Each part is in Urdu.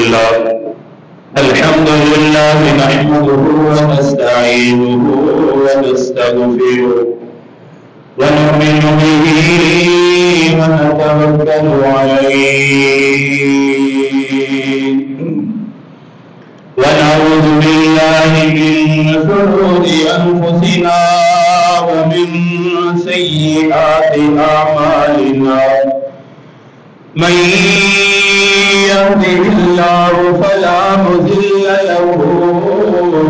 لله الحمد لله نحمده ونستعينه ونستغفره ونؤمن به ونتوكل عليه ونعوذ بالله من شرور أنفسنا ومن سيئات أعمالنا من يهده الله فلا مضل له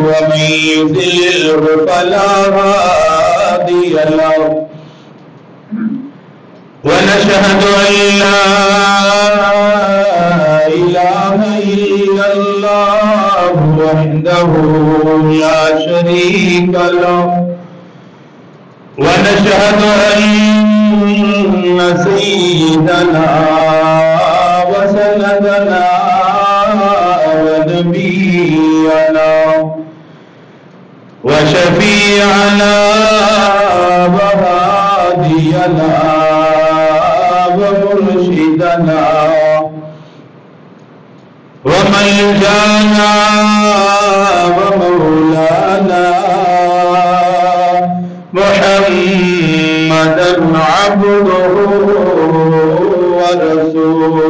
ومن يضلله فلا هادي له ونشهد أن لا إله إلا الله وحده لا شريك له ونشهد أن سيدنا وسندنا ونبينا وشفيعنا وهادينا ومرشدنا وملجانا ومولانا محمدا عبده ورسوله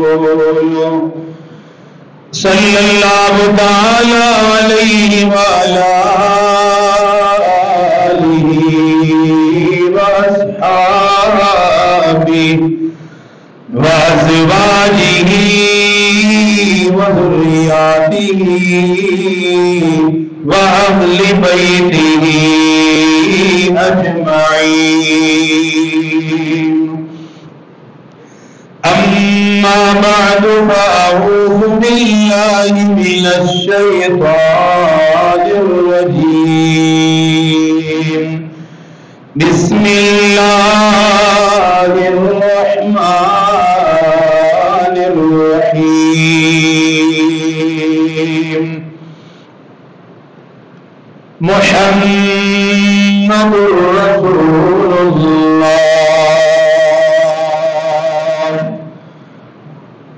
صلى الله تعالى عليه وعلى آله وأصحابه وأزواجه وذرياته وأهل بيته أجمعين أما بعد فأعوذ بالله من الشيطان الرجيم بسم الله الرحمن الرحيم محمد رسول الله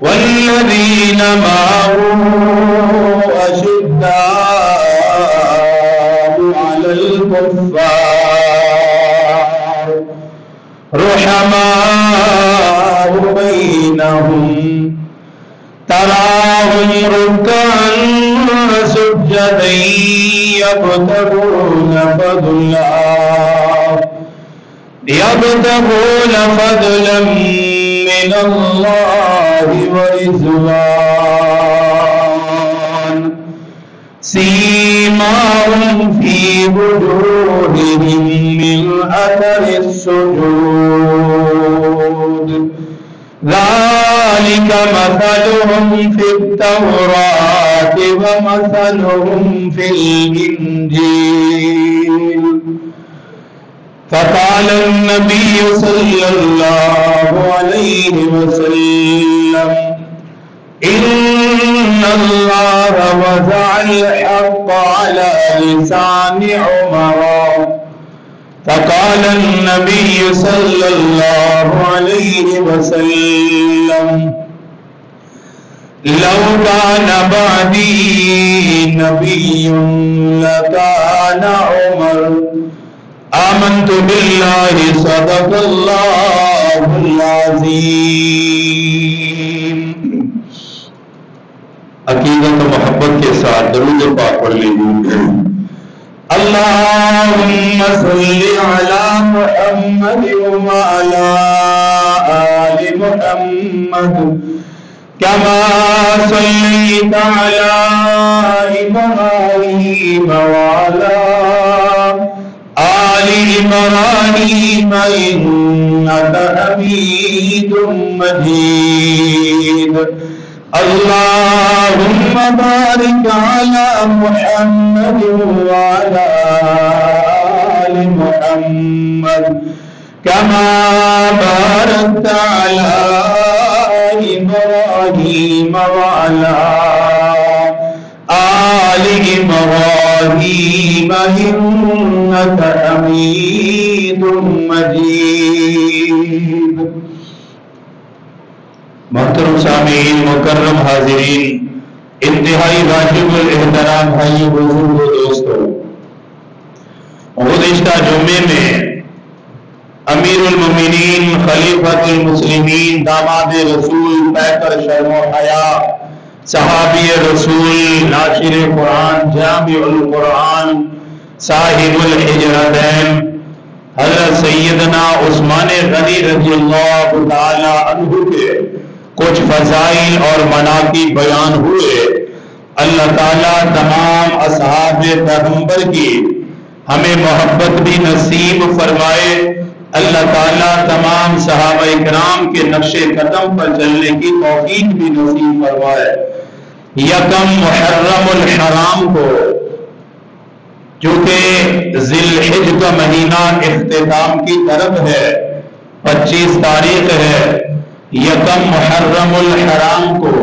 والذين معه أشداء على الكفار رحماء بينهم تراهم ركعا سجدا يبتغون فضلا من الله ورضوان سيماهم في وجوههم من أثر السجود ذلك مثلهم في التوراة ومثلهم في الإنجيل فقال النبي صلى الله عليه وسلم إن الله وضع الحق على لسان عمر فقال النبي صلى الله عليه وسلم لو كان بعدي نبي لكان عمر آمنت بالله صدق الله العظیم. عقیدت و محبت کے ساتھ درود پاک پڑھ لیجیے. اللهم صل على محمد وعلى آل محمد كما صليت على إبراهيم وعلى آل إبراهيم إنك حميد مجيد. اللهم بارك على محمد وعلى آل محمد كما باركت على إبراهيم وعلى آل إبراهيم إنك حميد مجيد. محترم سامعین، مکرم حاضرین، انتہائی واجب الاحترام بھائی بزرگ دوستوں، گزشتہ جمعے میں امیر المومنین خلیفۃ المسلمین داماد رسول پیکر شرم و حیا صحابی رسول ناشر قرآن جامع القرآن صاحب الحجرتین حضرت سیدنا عثمان غنی رضی اللہ تعالی عنہ کے کچھ فضائل اور مناقب بیان ہوئے۔ اللہ تعالیٰ تمام اصحاب پیغمبر کی ہمیں محبت بھی نصیب فرمائے۔ اللہ تعالیٰ تمام صحابہ اکرام کے نقش قدم پر چلنے کی توفیق بھی نصیب فرمائے۔ یکم محرم الحرام کو جو کہ ذی الحجہ کا مہینہ اختتام کی طرف ہے، 25 تاریخ ہے، یکم محرم الحرام کو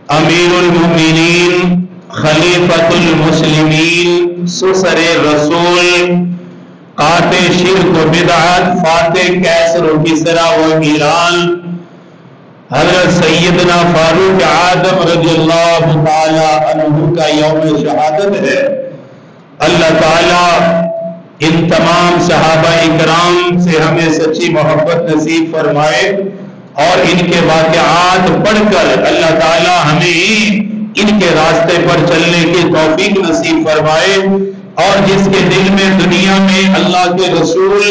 امیر المومنین خلیفۃ المسلمین سسر رسول قاطع شرک و بدعت فاتح کیسر و کسرا و ایران حضرت سیدنا فاروق اعظم رضی اللہ تعالی عنہ کا یوم شہادت ہے۔ اللہ تعالی ان تمام صحابہ اکرام سے ہمیں سچی محبت نصیب فرمائے اور ان کے واقعات پڑھ کر اللہ تعالی ہمیں ان کے راستے پر چلنے کی توفیق نصیب فرمائے، اور جس کے دل میں دنیا میں اللہ کے رسول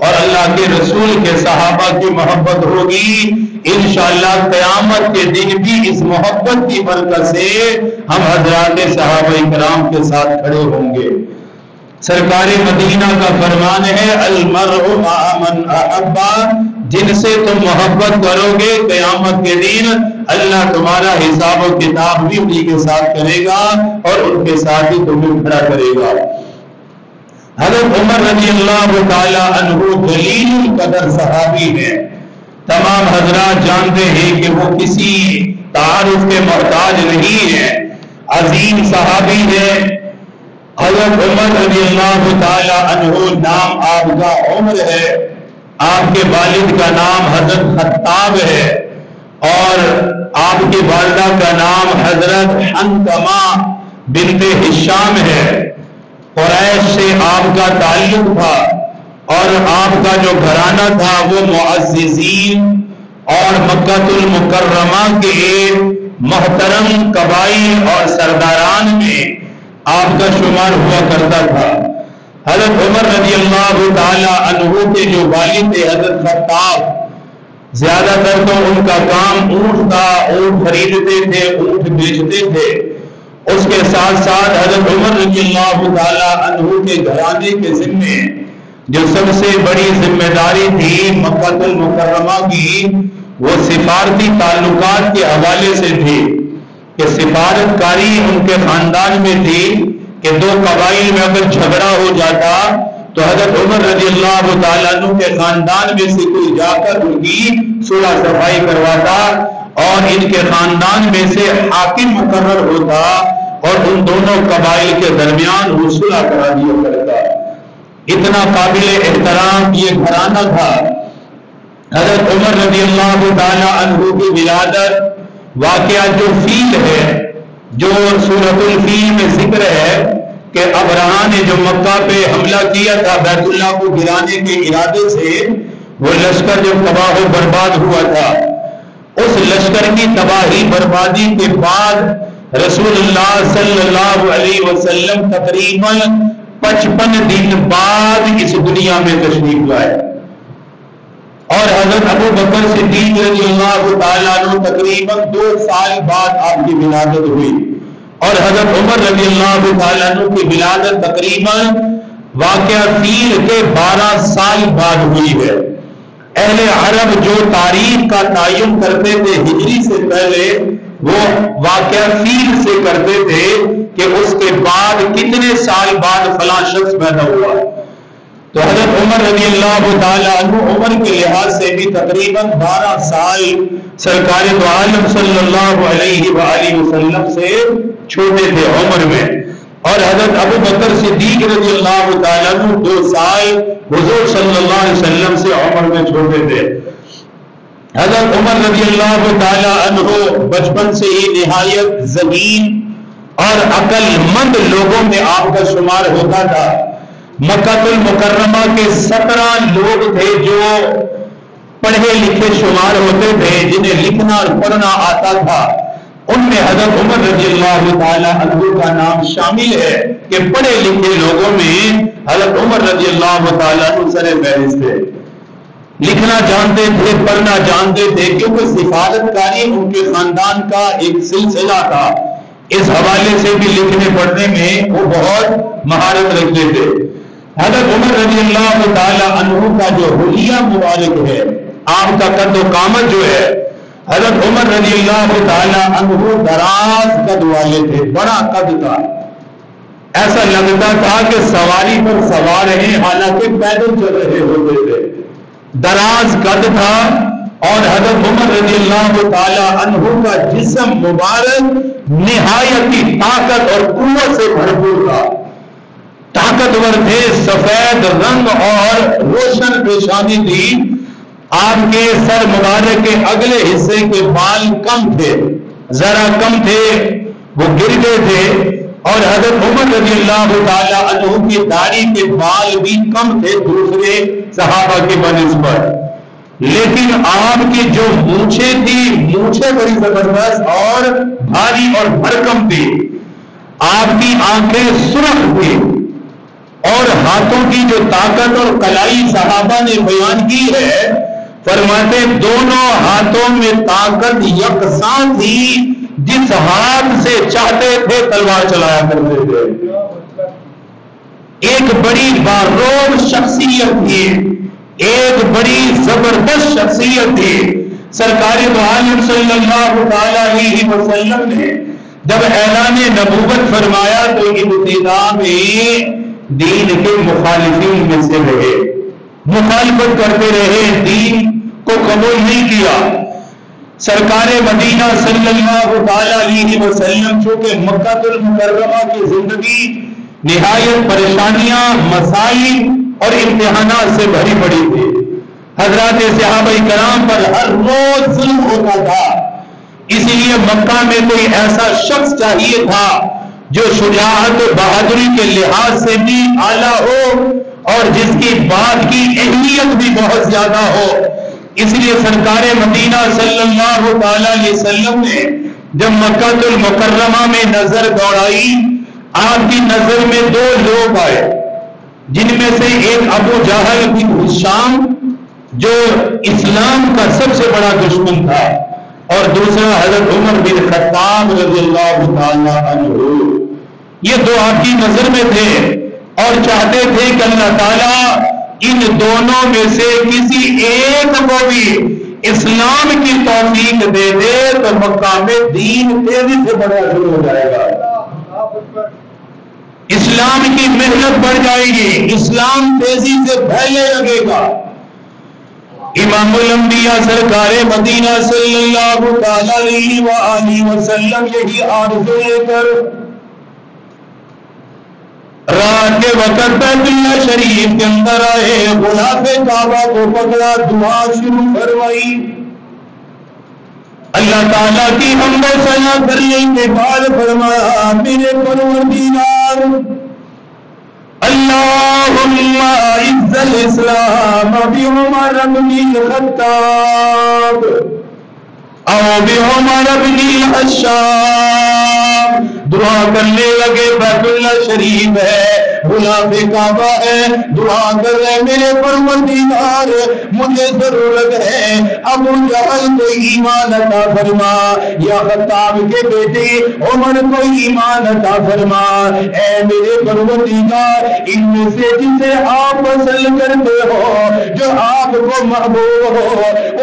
اور اللہ کے رسول کے صحابہ کی محبت ہوگی، انشاءاللہ قیامت کے دن بھی اس محبت کی برکت سے ہم حضرات صحابہ اکرام کے ساتھ کھڑے ہوں گے۔ سرکار مدینہ کا فرمان ہے المرء مع من احبا، جن سے تم محبت کرو گے قیامت کے دن اللہ تمہارا حساب و کتاب بھی انہی کے ساتھ کرے گا اور ان کے ساتھ ہی تمہیں کھڑا کرے گا۔ حضرت عمر رضی اللہ تعالی عنہ جلیل قدر صحابی ہیں، تمام حضرات جانتے ہیں کہ وہ کسی تعارف کے محتاج نہیں ہیں، عظیم صحابی ہیں۔ حضرت عمر رضی اللہ تعالی عنہ نام آپ کا عمر ہے، آپ کے والد کا نام حضرت خطاب ہے اور آپ کی والدہ کا نام حضرت حنتمہ بنت ہشام ہے۔ قریش سے آپ کا تعلق تھا اور آپ کا جو گھرانہ تھا وہ معززین اور مکہ المکرمہ کے محترم قبائل اور سرداران میں آپ کا شمار ہوا کرتا تھا۔ حضرت عمر رضی اللہ تعالی عنہ کے جو والد تھے حضرت خطاب، زیادہ تر تو ان کا کام اونٹ تھا، اونٹ خریدتے تھے، اونٹ بیچتے تھے۔ اس کے ساتھ ساتھ حضرت عمر رضی اللہ تعالی عنہ کے گھرانے کے ذمے جو سب سے بڑی ذمہ داری تھی مکہ المکرمہ کی، وہ سفارتی تعلقات کے حوالے سے تھی کہ سفارت کاری ان کے خاندان میں تھی کہ دو قبائل میں اگر جھگڑا ہو جاتا تو حضرت عمر رضی اللہ تعالیٰ عنہ کے خاندان میں سے کوئی جا کر ان کی صلح صفائی کرواتا اور ان کے خاندان میں سے حاکم مقرر ہوتا اور ان دونوں قبائل کے درمیان وہ صلح کرا دیا کرتا۔ اتنا قابل احترام یہ گھرانہ تھا۔ حضرت عمر رضی اللہ تعالیٰ عنہ کی ولادت واقعہ جو فیل ہے، جو سورۃ الفیل میں ذکر ہے کہ ابرہہ نے جو مکہ پہ حملہ کیا تھا بیت اللہ کو گرانے کے ارادے سے، وہ لشکر جو تباہ و برباد ہوا تھا، اس لشکر کی تباہی بربادی کے بعد رسول اللہ صلی اللہ علیہ وسلم تقریباً 55 دن بعد اس دنیا میں تشریف لائے، اور حضرت ابو بکر صدیق رضی اللہ تعالیٰ عنہ تقریباً 2 سال بعد آپ کی ولادت ہوئی، اور حضرت عمر رضی اللہ تعالیٰ عنہ کی ولادت تقریباً واقعہ فیل کے 12 سال بعد ہوئی ہے۔ اہل عرب جو تاریخ کا تعین کرتے تھے ہجری سے پہلے، وہ واقعہ فیل سے کرتے تھے کہ اس کے بعد کتنے سال بعد فلاں شخص پیدا ہوا۔ تو حضرت عمر رضی اللہ تعالیٰ عنہ عمر کے لحاظ سے بھی تقریباً 12 سال سرکار دو عالم صلی اللہ علیہ وآلہ وسلم سے چھوٹے تھے عمر میں، اور حضرت ابو بکر صدیق رضی اللہ تعالیٰ عنہ 2 سال حضور صلی اللہ علیہ وسلم سے عمر میں چھوٹے تھے۔ حضرت عمر رضی اللہ تعالی عنہ بچپن سے ہی نہایت ذہین اور عقل مند لوگوں میں آپ کا شمار ہوتا تھا۔ مکہ المکرمہ کے 17 لوگ تھے جو پڑھے لکھے شمار ہوتے تھے، جنہیں لکھنا اور پڑھنا آتا تھا۔ ان میں حضرت عمر رضی اللہ تعالی عنہ کا نام شامل ہے کہ پڑھے لکھے لوگوں میں حضرت عمر رضی اللہ تعالی عنہ سر فہرست تھے۔ لکھنا جانتے تھے، پڑھنا جانتے تھے، کیونکہ سفارت کاری ان کے خاندان کا ایک سلسلہ تھا۔ اس حوالے سے بھی لکھنے پڑھنے میں وہ بہت مہارت رکھتے تھے۔ حضرت عمر رضی اللہ تعالی عنہ کا جو حلیہ مبارک ہے، آپ کا قد و قامت جو ہے، حضرت عمر رضی اللہ تعالی عنہ دراز قد والے تھے، بڑا قد تھا، ایسا لگتا تھا کہ سواری پر سوار ہیں حالانکہ پیدل چل رہے ہوتے تھے۔ دراز قد تھا اور حضرت عمر رضی اللہ تعالی عنہ کا جسم مبارک نہایتی طاقت اور قوت سے بھرپور تھا، طاقتور تھے، سفید رنگ اور روشن پیشانی تھی۔ آپ کے سر مبارک کے اگلے حصے کے بال کم تھے، ذرا کم تھے، وہ گر گئے تھے، اور حضرت عمر رضی اللہ تعالی عنہ کی داڑھی کے بال بھی کم تھے دوسرے صحابہ کے بنسبت، لیکن آپ کی جو مونچھیں تھی، مونچھیں بڑی زبردست اور بھاری اور بھرکم تھی۔ آپ کی آنکھیں سرخ تھی اور ہاتھوں کی جو طاقت اور کلائی صحابہ نے بیان کی ہے، فرماتے دونوں ہاتھوں میں طاقت یکساں تھی، جس ہاتھ سے چاہتے تھے تلوار چلایا کرتے تھے۔ ایک بڑی باروب شخصیت تھی، ایک بڑی زبردست شخصیت تھی۔ سرکار دو عالم صلی اللہ علیہ وسلم نے جب اعلان نبوت فرمایا تو ابتدا میں دین کے مخالفین میں سے رہے، مخالفت کرتے رہے، دین کو قبول نہیں کیا۔ سرکار مدینہ صلی اللہ علیہ وسلم چونکہ مکہ المکرمہ کی زندگی نہایت پریشانیاں، مسائل اور امتحانات سے بھری پڑی تھی۔ حضرات صحابہ کرام پر ہر روز ظلم ہوتا تھا، اسی لیے مکہ میں کوئی ایسا شخص چاہیے تھا جو شجاعت و بہادری کے لحاظ سے بھی اعلیٰ ہو اور جس کی بات کی اہمیت بھی بہت زیادہ ہو۔ اس لیے سرکار مدینہ صلی اللہ علیہ وسلم نے جب مکہ المکرمہ میں نظر دوڑائی، آپ کی نظر میں 2 لوگ آئے، جن میں سے ایک ابو جہل بن ہشام جو اسلام کا سب سے بڑا دشمن تھا، اور دوسرا حضرت عمر بن خطاب رضی اللہ تعالی عنہ۔ یہ 2 آپ کی نظر میں تھے اور چاہتے تھے کہ اللہ تعالیٰ ان دونوں میں سے کسی ایک کو بھی اسلام کی توفیق دے دے تو مکہ میں دین تیزی سے بڑھنا شروع ہو جائے گا، اسلام کی محنت بڑھ جائے گی، اسلام تیزی سے پھیلنے لگے گا۔ امام الانبیاء سرکار مدینہ صلی اللہ علیہ وآلہ وسلم یہی آرزو لے کر رات کے وقت بیت اللہ شریف کے اندر آئے، غلاف کعبہ کو پکڑا، دعا شروع فرمائی، اللہ تعالیٰ کی حمد و ثنا کرنے کے بعد فرمایا میرے پروردگار اللہم اعز الاسلام بعمر بن الخطاب او بعمر بن الخطاب۔ دعا کرنے لگے، بیت اللہ شریف ہے، غلاف کعبہ ہے، دعا کر رہے میرے پروردگار مجھے ضرورت ہے ابو جہل کو ایمان عطا فرما، یا خطاب کے بیٹے عمر کو ایمان عطا فرما، اے میرے پروردگار ان میں سے جسے آپ پسند کرتے ہو، جو آپ کو محبوب ہو،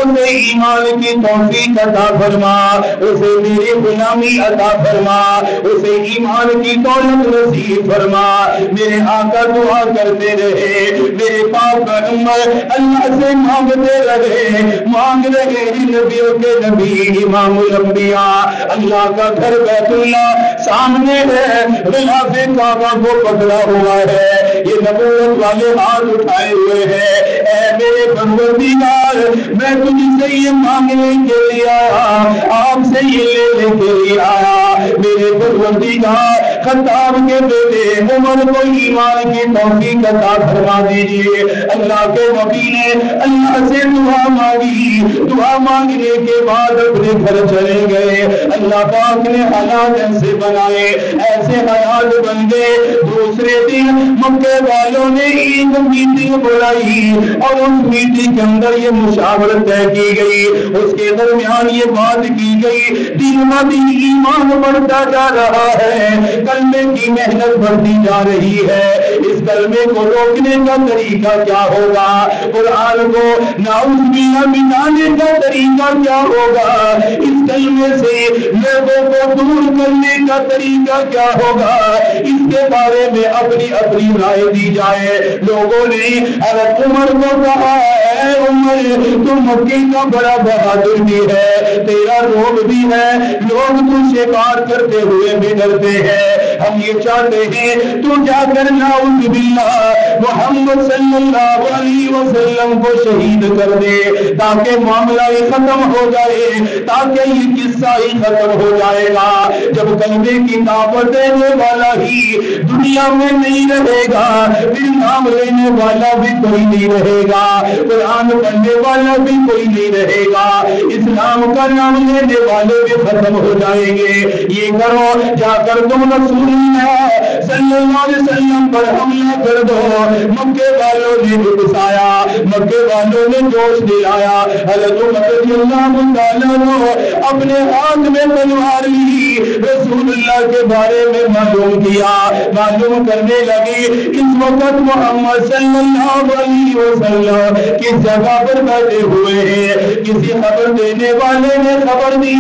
انہیں ایمان کی توفیق عطا فرما، اسے میری غلامی عطا فرما، اسے ایمان کی دولت نصیب فرما۔ میرے آقا دعا کرتے رہے، میرے پاک عمر اللہ سے مانگتے رہے، مانگ رہے نبیوں کے نبی امام الانبیاء، اللہ کا گھر بیت اللہ سامنے ہے، غلاف کعبہ کو پکڑا ہوا ہے، یہ نبوت والے ہاتھ اٹھائے ہوئے ہیں. اے میرے پروردگار میں تجھ سے یہ مانگنے کے لیے آیا, آپ سے یہ لینے کے لیے آیا. میرے پروردگار خطاب کے بیٹے عمر کو ایمان کی توفیق عطا فرما دیجیے. اللہ کے نبی نے اللہ سے دعا مانگی. دعا مانگنے کے بعد اپنے گھر چلے گئے. اللہ پاک نے حالات ایسے بنائے, ایسے حالات بن گئے. دوسرے دن مکے والوں نے ایک میٹنگ بلائی اور اس میٹنگ کے اندر یہ مشاورت طے کی گئی. اس کے درمیان یہ بات کی گئی دن بہ دن ایمان بڑھتا جا رہا ہے, کلمے کی محنت بڑھتی جا رہی ہے. اس کلمے کو روکنے کا طریقہ کیا ہوگا, قرآن کو نعوذ باللہ مٹانے کا طریقہ کیا ہوگا, اس کلمے سے لوگوں کو دور کرنے کا طریقہ کیا ہوگا, اس کے بارے میں اپنی اپنی رائے دی جائے. لوگوں نے حضرت عمر کو کہا اے عمر تو مکے کا بڑا بہادر بھی ہے, تیرا روب بھی ہے, لوگ تجھ سے بات کرتے ہوئے بھی ڈرتے ہیں. ہم یہ چاہتے ہیں تو جا کر نعوذ باللہ محمد صلی اللہ علیہ وسلم کو شہید کر دے تاکہ معاملہ ہی ختم ہو جائے, تاکہ یہ قصہ ہی ختم ہو جائے گا. جب کلمے کی دعوت دینے والا ہی دنیا میں نہیں رہے گا پھر نام لینے والا بھی کوئی نہیں رہے گا, قرآن پڑھنے والا بھی کوئی نہیں رہے گا, اسلام کا نام لینے والے بھی ختم ہو جائیں گے. یہ کرو, جا کر تم رسول اللہ صلی اللہ علیہ وسلم پر حملہ کر دو. مکے والوں نے اکسایا, مکے والوں نے جوش دلایا. حضرت عمر رضی اللہ تعالیٰ عنہ اپنے ہاتھ میں تلوار لی, رسول اللہ کے بارے میں معلوم کیا, معلوم کرنے لگی. اس وقت محمد صلی اللہ علیہ وسلم کس جگہ پر بیٹھے ہوئے ہیں, کسی خبر دینے والے نے خبر دی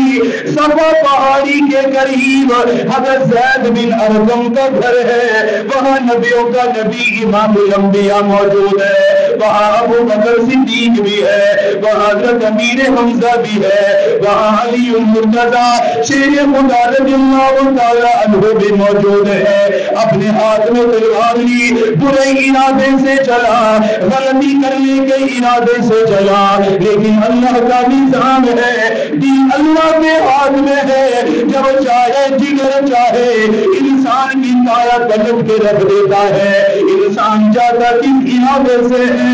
صفا پہاڑی کے قریب حضرت زید بن ارقم کا گھر ہے, وہاں نبیوں کا نبی امام الانبیاء موجود ہے, وہاں ابو بکر صدیق بھی ہے, وہاں حضرت امیر حمزہ بھی ہے, وہاں علی المرتضی شیر خدا رضی اللہ تعالی عنہ بھی موجود ہے. اپنے ہاتھ میں تلوار لی, برے ارادے سے چلا, غلطی کرنے کے ارادے سے چلا, لیکن اللہ کا نظام ہے, دین اللہ کے ہاتھ میں ہے. جب چاہے جگر چاہے انسان کی کایا پلٹ کے رکھ دیتا ہے. انسان جاتا کس ارادے سے ہے,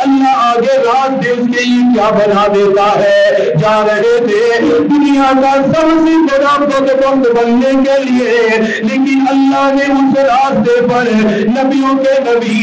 اللہ آگے راستے اس کے یہ کیا بنا دیتا ہے. جا رہے تھے دنیا کا سب سے بڑا بدبخت بننے کے لیے, لیکن اللہ نے اس راستے پر نبیوں کے نبی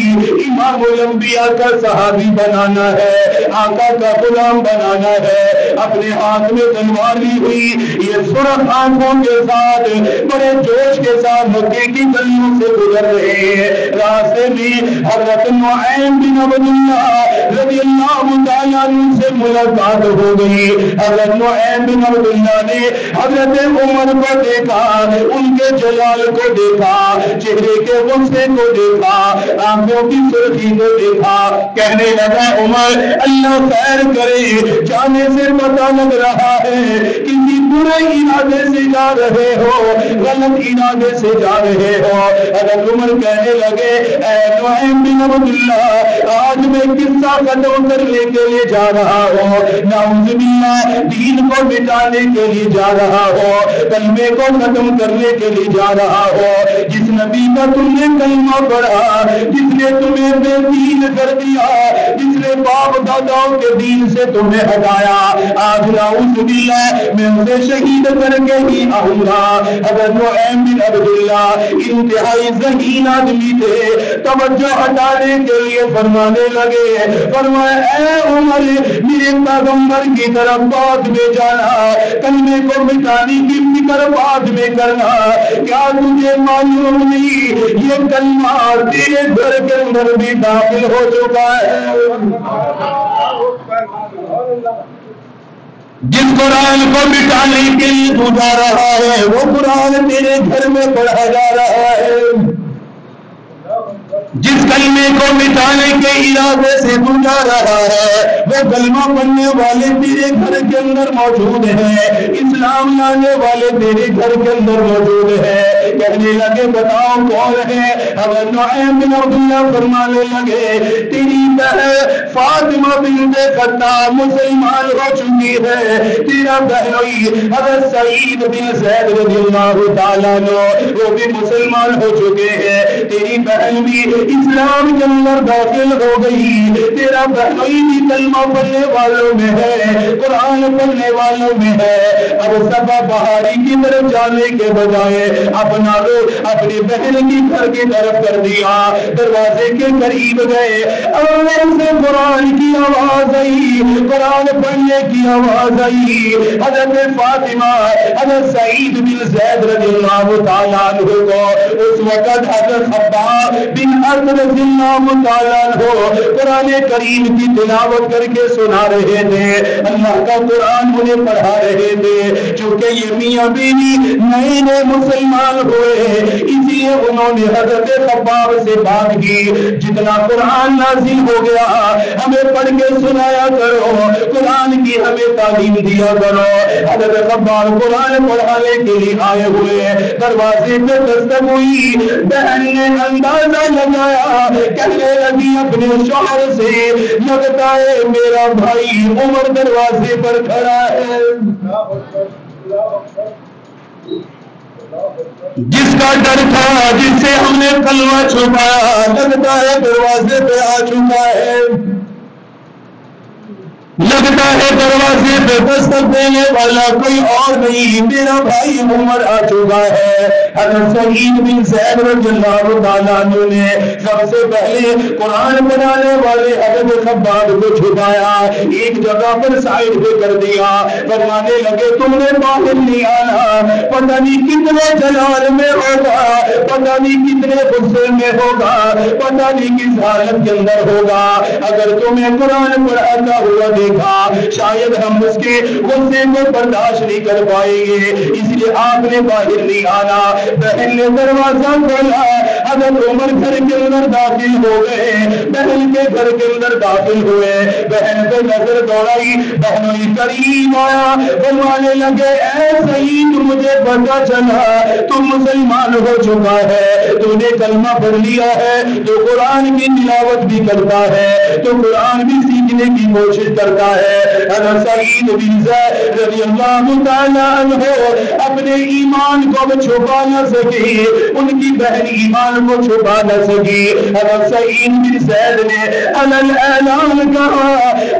امام الانبیاء کا صحابی بنانا ہے, آقا کا غلام بنانا ہے. اپنے ہاتھ میں تلوار لی ہوئی, یہ سرخ آنکھوں کے ساتھ بڑے جوش کے ساتھ مکے کی گلیوں سے گزر رہے ہیں. راستے میں حضرت نعیم بن عبداللہ رضی اللہ تعالیٰ عنہ سے ملاقات ہو گئی. حضرت نعیم بن عبداللہ نے حضرت عمر کو دیکھا, ان کے جلال کو دیکھا, چہرے کے غصے کو دیکھا, آنکھوں کی سرخی کو دیکھا. کہنے لگا عمر اللہ خیر کرے, جانے سے پتہ لگ رہا ہے کسی برے ارادے سے جا رہے ہو, غلط ارادے سے جا رہے ہو. حضرت عمر کہنے لگے اے نعیم بن عبداللہ آج میں قصہ ختم کرنے کے لیے جا رہا ہوں, نعوذ باللہ دین کو مٹانے کے لیے جا رہا ہو, کلمے کو ختم کرنے کے لیے جا رہا ہو. جس نبی کا تم نے کلمہ پڑھا, جس نے تمہیں بے دین کر دیا, جس نے باپ داداؤں کے دین سے تمہیں ہٹایا, آج نعوذ باللہ میں اسے شہید کر کے ہی آؤں گا. حضرت نعیم بن عبداللہ انتہائی ذہین آدمی تھے, توجہ ہٹانے کے لیے فرمانے لگے, فرمایا اے عمر میرے پیغمبر کی طرف بات میں جانا, کلمے کو مٹانے کی فکر بعد میں کرنا. کیا تجھے معلوم نہیں یہ کلمہ تیرے گھر کے اندر بھی داخل ہو چکا ہے. جس قرآن کو مٹانے کے لیے تو جا رہا ہے وہ قرآن تیرے گھر میں پڑھا جا رہا ہے. جس کلمے کو جانے کے ارادے سے تو جا رہا ہے، وہ کلمہ پڑھنے والے تیرے گھر کے اندر موجود ہیں، اسلام لانے والے تیرے گھر کے اندر موجود ہیں۔ کہنے لگے بتاؤ کون ہے؟ حضرت نعیم بن عبداللہ فرمانے لگے تیری بہن فاطمہ بنت خطاب مسلمان ہو چکی ہے، تیرا بہنوئی حضرت سعید بن زید رضی اللہ تعالیٰ عنہ وہ بھی مسلمان ہو چکے ہیں، تیری بہن بھی اسلام کے اندر داخل ہو گئی، تیرا بہنوئی بھی کلمہ پڑھنے والوں میں ہے، قرآن پڑھنے والوں میں ہے۔ اب صبا بہاری کی طرف جانے کے بجائے اپنا رخ اپنی بہن کی گھر کی طرف کر دیا، دروازے کے قریب گئے، اندر سے قرآن کی آواز آئی، قرآن پڑھنے کی آواز آئی۔ حضرت فاطمہ حضرت سعید بن زید رضی اللہ تعالیٰ عنہ کو اس وقت حضرت خباب بن ارد رضی اللہ تعالیٰ عنہ قرآن کریم کی تلاوت کر کے سنا رہے تھے، اللہ کا قرآن انہیں پڑھا رہے تھے۔ چونکہ یہ میاں بیوی نئے نئے مسلمان ہوئے اسی لیے انہوں نے حضرت خباب سے بات کی جتنا قرآن نازل ہو گیا ہمیں پڑھ کے سنایا کرو، قرآن کی ہمیں تعلیم دیا کرو۔ حضرت خباب قرآن پڑھانے کے لیے آئے ہوئے، دروازے پہ دستک ہوئی، بہن نے اندازہ لگایا، کہنے لگی اپنے شوہر سے لگتا ہے میرا بھائی عمر دروازے پر کھڑا ہے، جس کا ڈر تھا جس سے ہم نے کلمہ چھپایا لگتا ہے دروازے پہ آ چکا ہے، لگتا ہے دروازے پہ دستک دینے والا کوئی اور نہیں، میرا بھائی عمر آ چکا ہے۔ حضرت سعید بن زید رضی اللہ تعالیٰ عنہ نے سب سے پہلے قرآن پڑھانے والے حضرت خباب کو چھپایا، ایک جگہ پر سائڈ پہ کر دیا، فرمانے لگے تم نے باہر نہیں آنا، پتہ نہیں کتنے جلال میں ہوگا، پتہ نہیں کتنے غصے میں ہوگا، پتہ نہیں کس حالت کے اندر ہوگا، اگر تمہیں قرآن پڑھاتا ہوا دیکھا شاید ہم اس کے غصے کو برداشت نہیں کر پائیں گے، اس لیے آپ نے باہر نہیں آنا۔ بہن نے دروازہ کھولا، حضرت عمر گھر کے اندر داخل ہو گئے، بہن کے گھر کے اندر داخل ہوئے، بہن پہ نظر دوڑائی، بہنوئی قریب آیا، فرمانے لگے اے سعید مجھے پتہ چلا تم مسلمان ہو چکا ہے، تو نے کلمہ پڑھ لیا ہے، تو قرآن کی تلاوت بھی کرتا ہے، تو قرآن بھی سیکھنے کی کوشش کرتا ہے۔ حضرت سعید بن زید رضی اللہ تعالیٰ عنہ اپنے ایمان کو چھپا نہ سکی، ان کی بہن ایمان کو چھپا نہ سکی۔ حضرت سعید بن زید نے علل اعلان کہا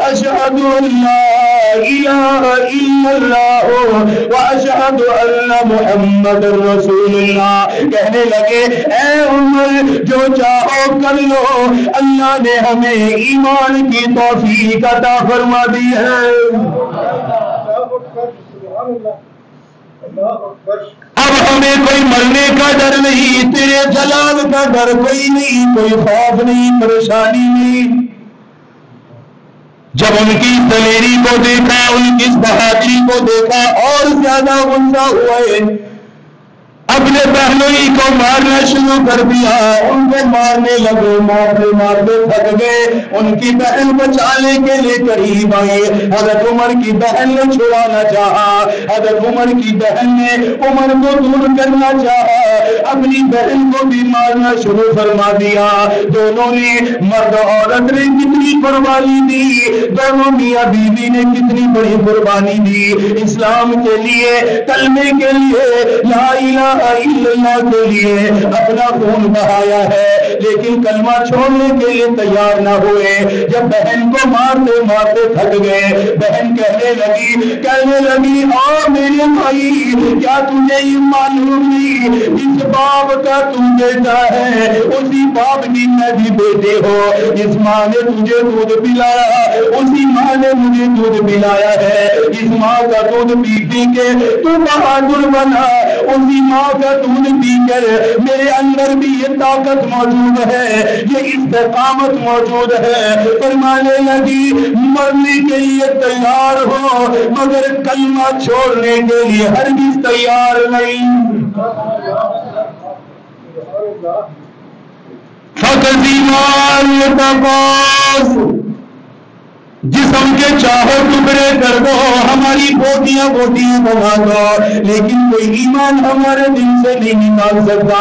اشہد ان لا الہ الا اللہ واشہد ان محمد رسول اللہ، کہنے لگے اے عمر جو چاہو کر لو، اللہ نے ہمیں ایمان کی توفیق عطا فرما دی ہے۔ اب ہمیں کوئی مرنے کا ڈر نہیں، تیرے جلال کا ڈر کوئی نہیں، کوئی خوف نہیں، پریشانی نہیں۔ جب ان کی دلیری کو دیکھا، ان کی بہادری کو دیکھا اور زیادہ غصہ ہوئے، اپنے بہنوئی کو مارنا شروع کر دیا، ان کو مارنے لگے، مارتے مارتے تھک گئے، ان کی بہن بچانے کے لیے قریب آئی، حضرت عمر کی بہن نے چھڑانا چاہا، حضرت عمر کی بہن نے عمر کو دور کرنا چاہا، اپنی بہن کو بھی مارنا شروع فرما دیا۔ دونوں نے مرد عورت نے کتنی قربانی دی، دونوں میاں بیوی نے کتنی بڑی قربانی دی اسلام کے لیے، کلمے کے لیے، لا الہ الا اللہ کے لیے اپنا خون بہایا ہے، لیکن کلمہ چھوڑنے کے لیے تیار نہ ہوئے۔ جب بہن کو مارتے مارتے تھک گئے، بہن کہنے لگی او میرے بھائی کیا تجھے یہ معلوم نہیں جس باپ کا تم بیٹا ہے اسی باپ کی میں بھی بیٹے ہو، اس ماں نے تجھے دودھ پلایا اسی ماں نے مجھے دودھ پلایا ہے، اس ماں کا دودھ پی پی کے تو بہادر بنا، اسی ماں کا دودھ پی کر میرے اندر بھی یہ طاقت موجود ہے، یہ استقامت موجود ہے۔ فرمانے لگی مرنے کے لیے تیار ہو مگر کلمہ چھوڑنے کے لیے ہرگز تیار نہیں۔ فَقَدِمَ جسم کے چاہو ٹکڑے کر دو، ہماری بوٹیاں بوٹیاں بنا دو، لیکن کوئی ایمان ہمارے دل سے نہیں نکال سکتا،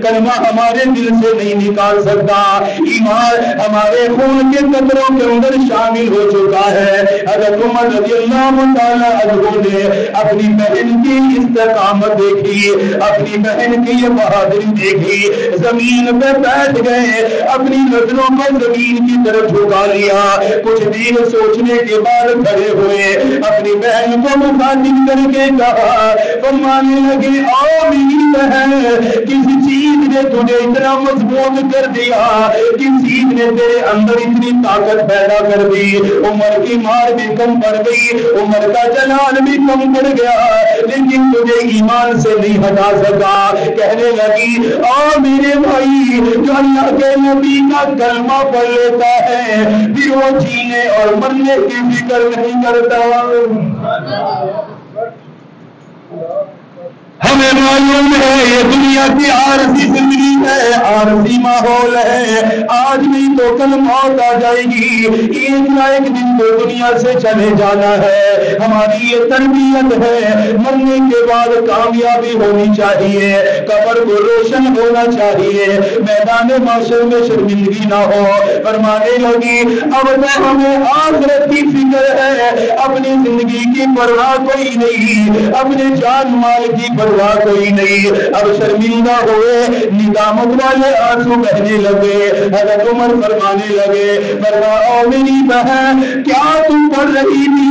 کلمہ ہمارے دل سے نہیں نکال سکتا، ایمان ہمارے خون کے قطروں کے اندر شامل ہو چکا ہے۔ حضرت عمر رضی اللہ تعالیٰ عنہ نے اپنی بہن کی استقامت دیکھی، اپنی بہن کی یہ بہادری دیکھی، زمین پہ بیٹھ گئے، اپنی نظروں کو زمین کی طرف جھکا لیا، کچھ دیر سوچنے کے بعد کھڑے ہوئے، اپنی بہن کو مخاطب کر کے کہا، فرمانے لگے او میری بہن، کسی چیز نے تجھے اتنا مضبوط کر دیا، کس چیز نے تیرے اندر اتنی طاقت پیدا کر دی؟ عمر کی مار بھی کم پڑ گئی، عمر کا جلال بھی کم پڑ گیا، لیکن تجھے ایمان سے نہیں ہٹا سکا۔ کہنے لگی او میرے بھائی، جو اللہ کے نبی کا کلمہ پڑھ لیتا ہے پھر وہ جینے اور مرنے کی فکر نہیں کرتا۔ ہمیں معلوم ہے یہ دنیا کی عارضی زندگی ہے، عارضی ماحول ہے، آج نہیں تو کل موت آ جائے گی، ایک نہ ایک دن تو دنیا سے چلے جانا ہے۔ ہماری یہ تربیت ہے، مرنے کے بعد کامیابی ہونی چاہیے، قبر کو روشن ہونا چاہیے، میدان معاشر میں شرمندگی نہ ہو۔ فرمانے لگی اب تو ہمیں آخرت کی فکر ہے، اپنی زندگی کی پرواہ کوئی نہیں، اپنے جان مال کی پرواہ کوئی نہیں، اب شرمندہ ہوئے، ندامت والے آنسو بہنے لگے۔ حضرت عمر فرمانے لگے، فرمایا میری بہن کیا تم پڑھ رہی تھی،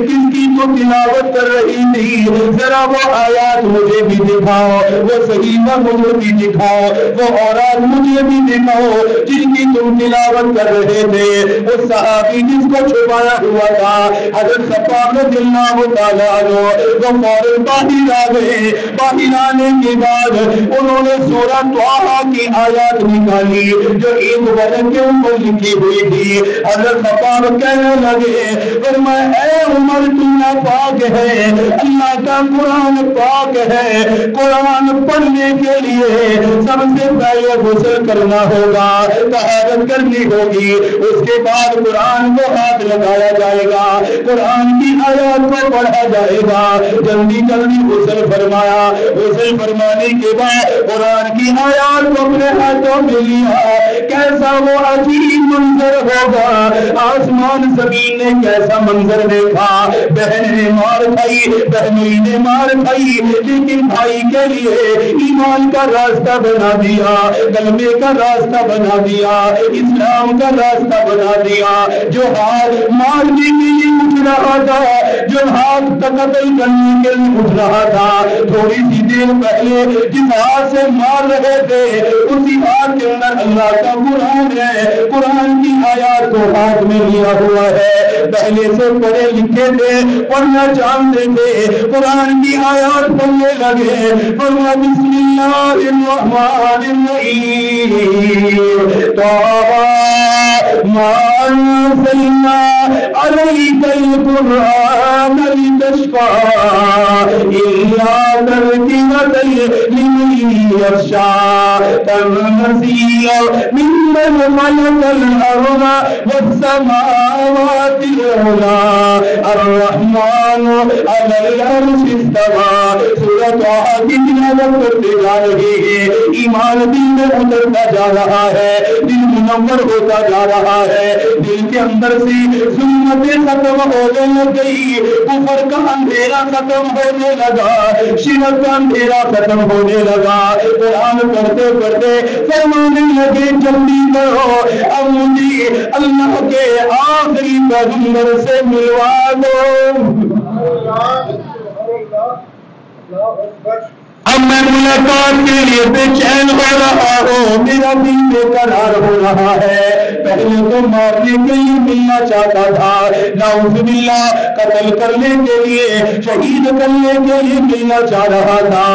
کس کی تو تلاوت کر رہی تھی، ذرا وہ آیات مجھے بھی دکھاؤ، وہ صحیفہ مجھے بھی دکھاؤ، وہ اوراد مجھے بھی دکھاؤ جن کی تم تلاوت کر رہے تھے۔ وہ صحابی جس کو چھپایا ہوا تھا حضرت خباب رضی اللہ تعالیٰ عنہ، وہ فوراً باہر آ گئے، باہر آنے کے بعد انہوں نے سورہ طٰہٰ کی آیات نکالی جو ایک ورق کے اوپر لکھی ہوئی تھی۔ حضرت خباب کہنے لگے، فرمایا اے عمر تو ناپاک ہے، اللہ کا قرآن پاک ہے، قرآن پڑھنے کے لیے سب سے پہلے غسل کرنا ہوگا، طہارت کرنی ہوگی، اس کے بعد قرآن کو ہاتھ لگایا جائے گا، قرآن کی آیات کو پڑھا جائے گا، جلدی جلدی غسل فرمایا، غسل فرمانے کے بعد قرآن کی آیات کو اپنے ہاتھوں میں لیا، کیسا وہ عجیب منظر ہوگا، آسمان زمین نے کیسا منظر دیکھا، بہن نے مار کھائی، بہنوئی نے مار کھائی، لیکن بھائی کے لیے ایمان کا راستہ بنا دیا، کلمے کا راستہ بنا دیا، اسلام کا راستہ بنا دیا۔ جو ہاتھ مارنے کے لیے اٹھ رہا تھا، جو ہاتھ قتل کرنے کے لیے اٹھ رہا تھا، تھوڑی سی دیر پہلے جس ہاتھ سے مار رہے تھے اسی ہاتھ کے اندر اللہ کا قرآن ہے، قرآن کی آیات کو ہاتھ میں لیا ہوا ہے، پہلے سے پڑھے لکھے تھے، پڑھنا جانتے تھے، قرآن کی آیات پڑھنے لگے، فرمایا بسم اللہ الرحمن الرحیم، طٰہٰ ما انزلنا علیک القرآن لتشقیٰ الا تذکرۃ لمن یخشیٰ تنزیلا ممن خلق الارض والسماوات العلی الرحمن علی العرش استویٰ۔ سورہ طٰہٰ کی تلاوت کرتے جا رہے ہیں، ایمان دل میں اترتا جا رہا ہے، دل منور ہوتا جا رہا ہے، دل کے اندر سے ظلمتیں ختم ہونے لگ گئی، کفر کا اندھیرا ختم ہونے لگا، شرک کا اندھیرا ختم ہونے لگا، قرآن پڑھتے پڑھتے فرمانے لگے جلدی کرو، اب مجھے اللہ کے آخری پیغمبر سے ملوا دو۔ اب میں ملاقات کے لیے بے چین ہو رہا ہوں، میرا دل بے قرار ہو رہا ہے، پہلے تو مارنے کے لیے ملنا چاہتا تھا، نعوذ باللہ قتل کرنے کے لیے، شہید کرنے کے لیے ملنا چاہ رہا تھا،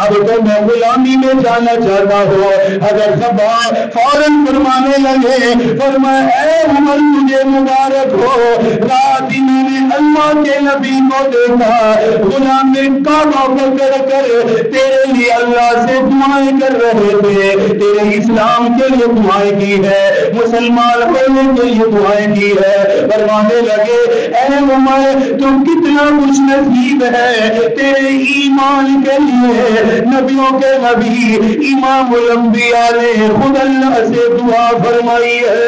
اب تو میں غلامی میں جانا چاہتا ہوں۔ حضرت خباب فوراً فرمانے لگے، فرمایا اے عمر تجھے مبارک ہو، رات ہی میں نے اللہ کے نبی کو دیکھا غلام کعبہ پکڑ کر تیرے لیے اللہ سے دعائیں کر رہے تھے، تیرے اسلام کے لیے دعائیں کی ہے، مسلمان ہونے کے لیے دعائیں کی ہے۔ فرمانے لگے اے عمر تو کتنا خوش نصیب ہے، تیرے ایمان کے لیے نبیوں کے نبی امام الانبیاء نے خود اللہ سے دعا فرمائی ہے۔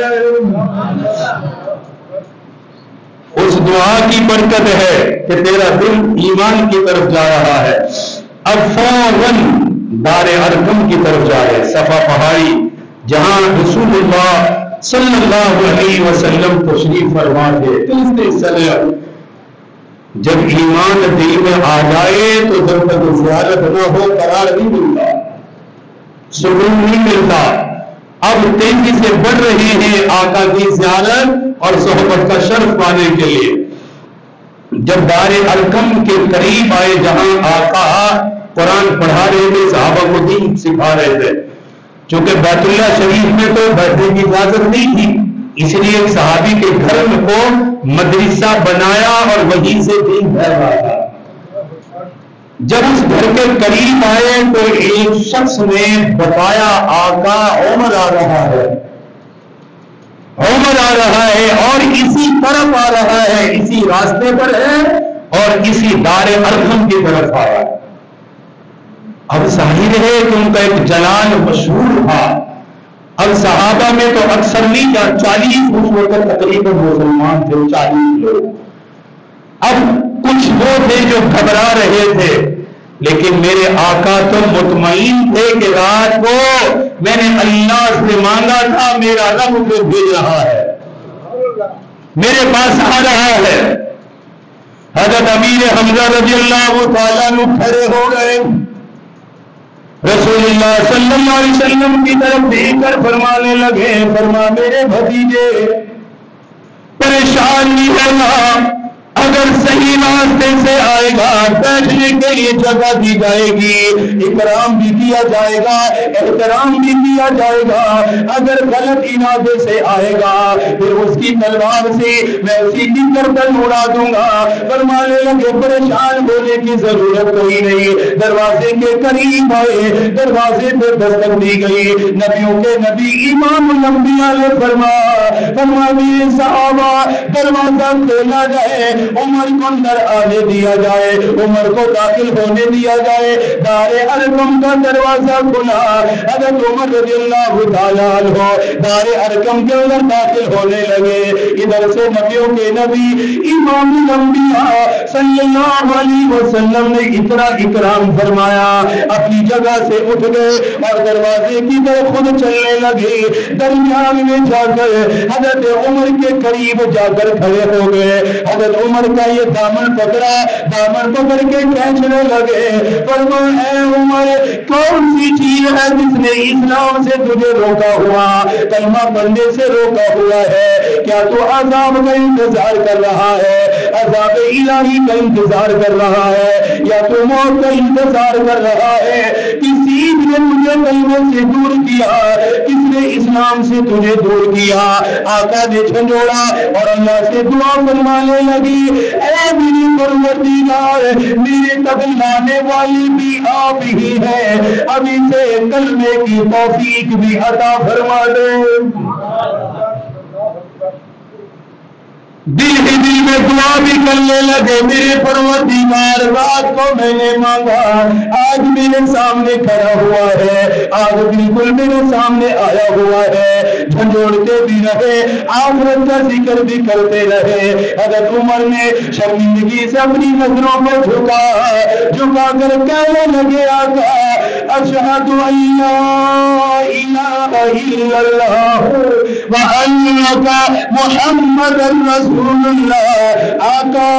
اس دعا کی برکت ہے کہ تیرا دل ایمان کی طرف جا رہا ہے۔ اب فوراً دار ارقم کی طرف جائے، صفا پہاڑی جہاں رسول اللہ صلی اللہ علیہ وسلم تشریف فرما تھے۔ جب ایمان دل میں آ جائے تو جب تک زیارت نہ ہو قرار نہیں ملتا، سکون نہیں ملتا۔ اب تیزی سے بڑھ رہے ہیں آقا کی زیارت اور صحبت کا شرف پانے کے لیے۔ جب دار ارقم کے قریب آئے جہاں آقا قرآن پڑھا رہے تھے، صحابہ کو دین سکھا رہے تھے، چونکہ بیت اللہ شریف میں تو بیٹھنے کی اجازت نہیں تھی، اس لیے ایک صحابی کے گھر کو مدرسہ بنایا اور وہیں سے دین پھیل رہا تھا۔ جب اس گھر کے قریب آئے تو ایک شخص نے بتایا آقا عمر آ رہا ہے، عمر آ رہا ہے اور اسی طرف آ رہا ہے، اسی راستے پر ہے اور اسی دار ارقم کی طرف آ رہا ہے۔ اب ظاہر ہے کہ ان کا ایک جلال مشہور تھا۔ اب صحابہ میں تو اکثر نہیں، 40 اس وقت تقریباً مسلمان تھے، 40 لوگ۔ اب کچھ وہ تھے جو گھبرا رہے تھے، لیکن میرے آقا تو مطمئن تھے کہ رات کو میں نے اللہ سے مانگا تھا، میرا رب مجھے بھیج رہا ہے، میرے پاس آ رہا ہے۔ حضرت امیر حمزہ رضی اللہ تعالیٰ عنہ کھڑے ہو گئے، رسول اللہ صلی اللہ علیہ وسلم کی طرف دیکھ کر فرمانے لگے، فرما میرے بھتیجے پریشان نہیں ہونا، اگر صحیح راستے سے آئے گا بیٹھنے کے لیے جگہ دی جائے گی، اکرام بھی کیا جائے گا، احترام بھی کیا جائے گا۔ اگر غلط ارادے سے آئے گا پھر اس کی تلوار سے میں اسی کی گردن اڑا دوں گا۔ فرمانے لگے پریشان ہونے کی ضرورت کوئی نہیں۔ دروازے کے قریب آئے، دروازے پہ دستک دی گئی، نبیوں کے نبی امام الانبیاء نے فرمایا صحابہ دروازہ کھولا جائے، عمر کو اندر آنے دیا جائے، عمر کو داخل ہونے دیا جائے۔ دار ارقم کا دروازہ کھلا، حضرت عمر رضی اللہ تعالیٰ عنہ دار ارقم کے اندر داخل ہونے لگے۔ ادھر سے نبیوں کے نبی امام الانبیاء صلی اللہ علیہ وسلم نے اتنا اکرام فرمایا، اپنی جگہ سے اٹھ گئے اور دروازے کی طرف خود چلنے لگے۔ درمیان میں جا کر حضرت عمر کے قریب جا کر کھڑے ہو گئے۔ حضرت عمر کا یہ دامن پکڑا، دامن پکڑ کے کھینچنے لگے۔ فرمایا اے عمر کون سی چیز ہے جس نے اسلام سے تجھے روکا ہوا، کلمہ پڑھنے سے روکا ہوا ہے؟ کیا تو عذاب کا انتظار کر رہا ہے، عذاب الہی کا انتظار کر رہا ہے، یا تو موت کا انتظار کر رہا ہے؟ کسی نے تجھے کلمے سے دور کیا، کس نے اسلام سے تجھے دور کیا؟ آقا نے جھنجھوڑا اور اللہ سے دعا فرمانے لگی، اے میری پروردگار میرے قتل لانے والی بھی آپ ہی ہے، ابھی سے کلمے کی توفیق بھی عطا فرما دے۔ دل ہی دل میں دعا بھی کرنے لگے، میرے پروردگار رات کو میں نے مانگا، آج میرے سامنے کھڑا ہوا ہے، آج بالکل میرے سامنے آیا ہوا ہے۔ جھنجھوڑتے بھی رہے، آخرت کا ذکر بھی کرتے رہے۔ حضرت عمر نے شرمندگی سے اپنی نظروں میں جھکا کر کہنے لگے، آقا اشہد ان لا الہ الا اللہ وانک محمد رسول اللہ۔ آقا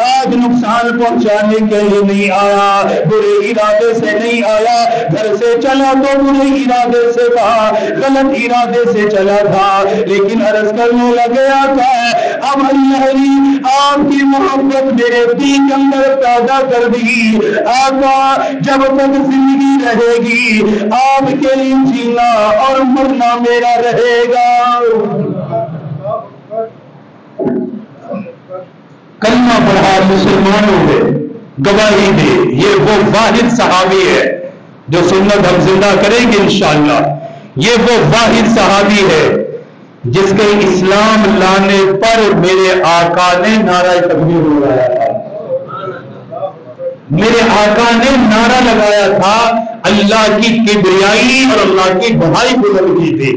آج نقصان پہنچانے کے لیے نہیں آیا، برے ارادے سے نہیں آیا، گھر سے چلا تو برے ارادے سے تھا، غلط ارادے سے چلا تھا، لیکن عرض کرنے لگا تھا اب اللہ نے آپ کی محبت میرے دل کے اندر پیدا کر دی۔ آقا جب تک زندگی رہے گی آپ کے لیے جینا اور مرنا میرا رہے گا۔ کلمہ پڑھا، مسلمان ہو گئے، گواہی دے۔ یہ وہ واحد صحابی ہے جو سنت ہم زندہ کریں گے انشاءاللہ۔ یہ وہ واحد صحابی ہے جس کے اسلام لانے پر میرے آقا نے نعرہ تکبیر لگایا تھا، میرے آقا نے نعرہ لگایا تھا، اللہ کی کبریائی اور اللہ کی بڑائی بلند کی تھی۔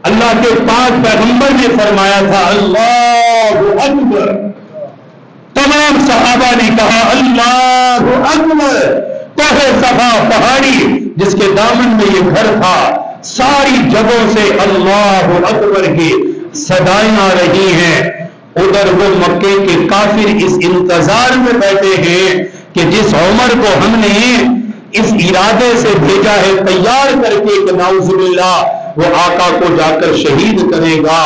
اللہ کے پاک پیغمبر نے فرمایا تھا اللہ اکبر، تمام صحابہ نے کہا اللہ اکبر۔ کوہ صفا پہاڑی جس کے دامن میں یہ گھر تھا، ساری جگہوں سے اللہ اکبر کی صدائیں آ رہی ہیں۔ ادھر وہ مکے کے کافر اس انتظار میں بیٹھے ہیں کہ جس عمر کو ہم نے اس ارادے سے بھیجا ہے تیار کر کے کہ نعوذ باللہ وہ آقا کو جا کر شہید کرے گا،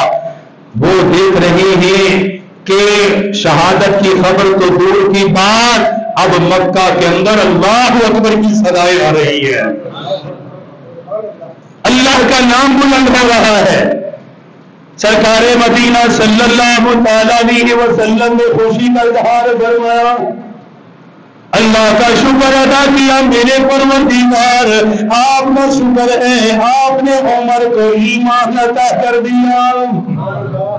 وہ دیکھ رہے ہیں کہ شہادت کی خبر تو دور کی بات، اب مکہ کے اندر اللہ اکبر کی صدائیں آ رہی ہے، اللہ کا نام بلند ہو رہا ہے۔ سرکار مدینہ صلی اللہ علیہ وسلم نے خوشی کا اظہار فرمایا، اللہ کا شکر ادا کیا میرے پروردگار، آپ کا شکر ہے آپ نے عمر کو ایمان عطا کر دیا۔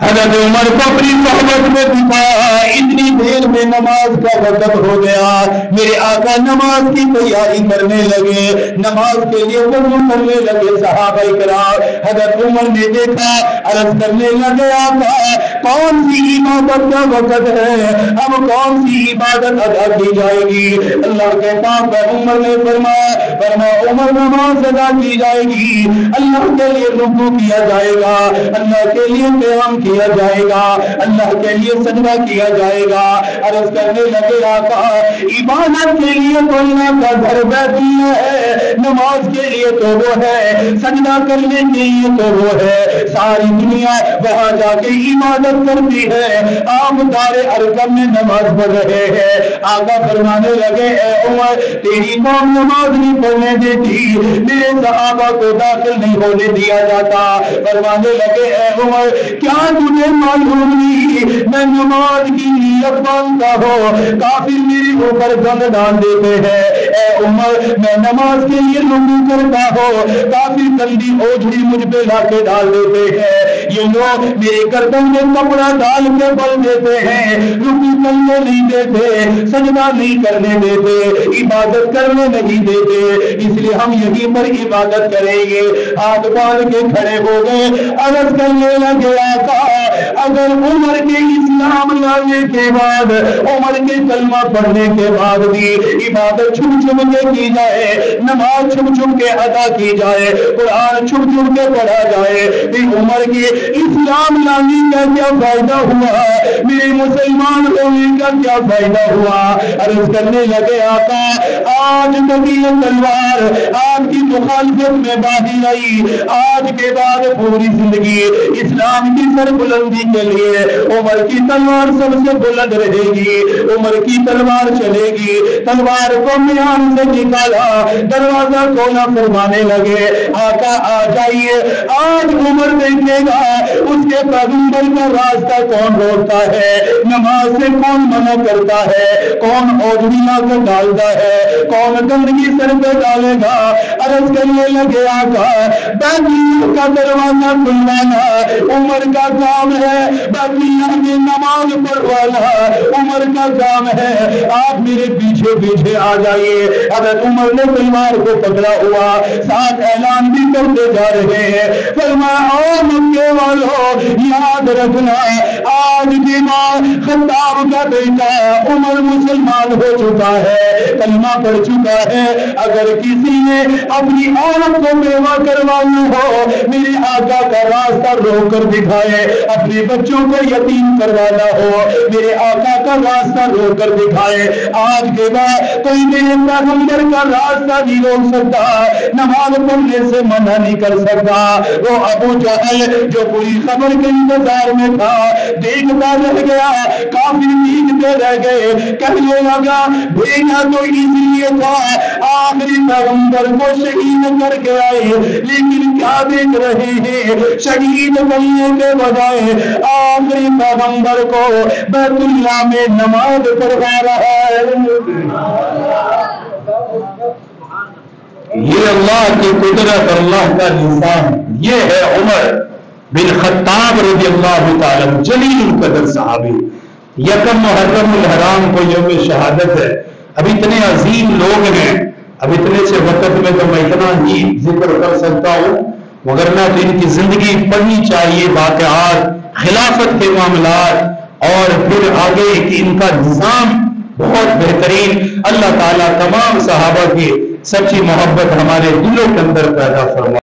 حضرت عمر کو اپنی صحبت میں بٹھایا، اتنی دیر میں نماز کا وقت ہو گیا، میرے آقا نماز کی تیاری کرنے لگے، نماز کے لیے وضو کرنے لگے۔ صحابہ کرام حضرت عمر نے دیکھا، عرض کرنے لگے آقا کون سی عبادت کا وقت ہے، اب کون سی عبادت ادا کی جائے گی؟ اللہ کے پاک عمر نے فرمایا عمر نماز ادا کی جائے گی، اللہ کے لیے رکوع کیا جائے گا، اللہ کے لیے قیام کیا جائے گا، اللہ کے لیے سجدہ کیا جائے گا۔ عرض کرنے لگے آقا عبادت کے لیے تو اللہ کا گھر بیت اللہ ہے، نماز کے لیے تو وہ ہے، سجدہ کرنے کے لیے تو وہ ہے، ساری دنیا وہاں جا کے عبادت کرتی ہے، آپ دار ارقم میں نماز پڑھ رہے ہیں۔ آقا فرمانے لگے اے عمر تیری قوم نماز نہیں پڑھنے دیتی، میرے صحابہ کو داخل نہیں ہونے دیا جاتا۔ فرمانے لگے اے عمر کیا تجھے معلوم نہیں میں نماز کی نیت مانتا ہوں، کافر میرے اوپر گند ڈال دیتے ہیں۔ اے عمر میں نماز کے لیے رکوع کرتا ہوں، کافر گندی اوجھڑی مجھ پہ لا کے ڈال دیتے ہیں، یہ لوگ میرے گردن میں کپڑا ڈال کے بل دیتے ہیں، رکوع کرنے نہیں دیتے، سجدہ نہیں کرنے دیتے، عبادت کرنے نہیں دیتے، اس لیے ہم یہیں پر عبادت کریں گے۔ ہاتھ باندھ کے کھڑے ہو گئے، عرض کرنے لگے آقا اگر عمر کے اسلام لانے کے بعد، عمر کے کلمہ پڑھنے کے بعد بھی عبادت چھپ چھپ کے کی جائے، نماز چھپ چھپ کے ادا کی جائے، قرآن چھپ چھپ کے پڑھا جائے، پھر عمر کے اسلام لانے کا کیا فائدہ ہوا، میرے مسلمان ہونے کا کیا فائدہ ہوا؟ عرض کرنے لگے آقا آج تک یہ تلوار آپ کی مخالفت میں باندھی رہی، آج کے بعد پوری زندگی اسلام کی سربلندی کے لیے عمر کی تلوار سب سے بلند رہے گی، عمر کی تلوار چلے گی۔ تلوار کو میان سے نکالا، دروازہ کھولا، فرمانے لگے آقا آ جائیے، آج عمر دیکھے گا اس کے پیغمبر کا راستہ کون روکتا ہے، نماز سے کون منع کرتا ہے، کون اوجھڑی لا کر ڈالتا ہے، کون گندگی سر پہ ڈالے گا۔ عرض کرنے لگے آقا بیت اللہ کا دروازہ کھلوانا عمر کا کام ہے، بیت اللہ میں نماز پڑھوانا عمر کا کام ہے، آپ میرے پیچھے پیچھے آ جائیے۔ حضرت عمر نے تلوار کو پکڑا ہوا، ساتھ اعلان بھی کرتے جا رہے ہیں، فرمایا او مکے والوں یاد رکھنا، آج کے بعد خطاب کا بیٹا عمر مسلمان ہو چکا ہے، کلمہ پڑھ چکا ہے، اگر کسی نے اپنی عورت کو بیوہ کروانا ہو میرے آقا کا راستہ روک کر دکھائے، اپنے بچوں کو یتیم کروانا ہو میرے آقا کا راستہ روک کر دکھائے۔ آج کے بعد کوئی میرے پیغمبر کا راستہ نہیں روک سکتا، نماز پڑھنے سے منع نہیں کر سکتا۔ وہ ابو جہل جو پوری خبر کے انتظار میں تھا دیکھتا رہ گیا، کافی دیکھتے رہ گئے، کہنے لگا بھیجا تو اس لیے تھا آخری پیغمبر کو شہید کر کے آئے، لیکن کیا دیکھ رہے ہیں شہید بننے کے بجائے آخری پیغمبر کو بیت اللہ میں نماز پڑھا رہا ہے۔ یہ اللہ کی قدرت، اللہ کا نظام، یہ ہے عمر بن خطاب رضی اللہ تعالی جلیل القدر صحابی۔ یکم محرم الحرام کو یوم شہادت ہے، اب اتنے عظیم لوگ ہیں، اب اتنے سے وقت میں تو میں اتنا ہی ذکر کر سکتا ہوں، وگرنہ تو ان کی زندگی پڑھنی چاہیے، واقعات خلافت کے معاملات اور پھر آگے کہ ان کا نظام بہت بہترین۔ اللہ تعالیٰ تمام صحابہ کی سچی محبت ہمارے دلوں کے اندر پیدا فرمائے۔